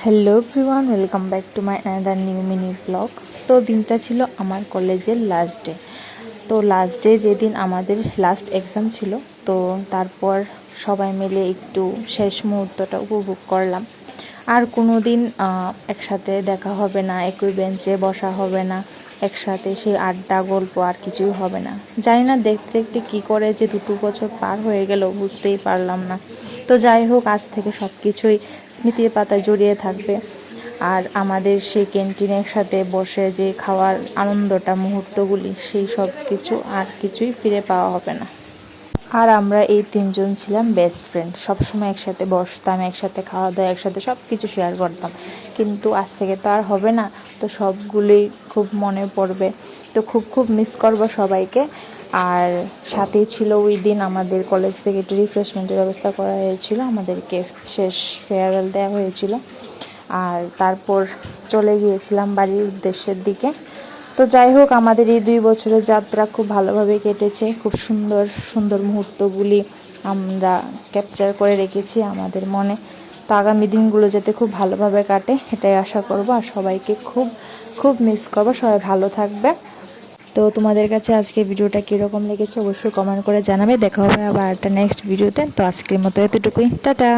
Hello everyone, welcome back to my another new mini blog. তো দিনটা ছিল আমার কলেজের লাস্ট ডে। তো লাস্ট ডে যেদিন আমাদের লাস্ট এক্সাম ছিল, তো তারপর সবাই মিলে একটু শেষ মুহূর্তটা উপভোগ করলাম। আর কোনো দিন একসাথে দেখা হবে না, একই বেঞ্চে বসা হবে না, একসাথে সেই আড্ডা গল্প আর কিছুই হবে না। জানি না দেখতে দেখতে কী করে যে 2 বছর পার হয়ে গেল, বুঝতেই পারলাম না। তো যাই হোক, আজ থেকে সব কিছুই স্মৃতির পাতায় জড়িয়ে থাকবে। আর আমাদের সেই ক্যান্টিনে একসাথে বসে যে খাওয়ার আনন্দটা, মুহূর্তগুলি, সেই সব কিছু আর কিছুই ফিরে পাওয়া হবে না। আর আমরা এই 3জন ছিলাম বেস্ট ফ্রেন্ড, সবসময় একসাথে বসতাম, একসাথে খাওয়া দাওয়া, একসাথে সব কিছু শেয়ার করতাম। কিন্তু আজ থেকে তো আর হবে না। তো সবগুলোই খুব মনে পড়বে। তো খুব খুব মিস করবো সবাইকে। আর সাথেই ছিল ওই দিন আমাদের কলেজ থেকে একটু রিফ্রেশমেন্টের ব্যবস্থা করা হয়েছিল, আমাদেরকে শেষ ফেয়ারওয়েল দেওয়া হয়েছিল। আর তারপর চলে গিয়েছিলাম বাড়ির উদ্দেশ্যের দিকে। তো যাই হোক, আমাদের এই 2 বছরের যাত্রা খুব ভালোভাবে কেটেছে। খুব সুন্দর সুন্দর মুহূর্তগুলি আমরা ক্যাপচার করে রেখেছি আমাদের মনে। তো আগামী দিনগুলো যাতে খুব ভালোভাবে কাটে, এটাই আশা করব। আর সবাইকে খুব খুব মিস করব। সবাই ভালো থাকবে। তো তোমাদের কাছে আজকে ভিডিওটা কীরকম লেগেছে অবশ্যই কমেন্ট করে জানাবে। দেখা হবে আবার একটা নেক্সট ভিডিওতে। তো আজকের মতো এতটুকুই, টাটা।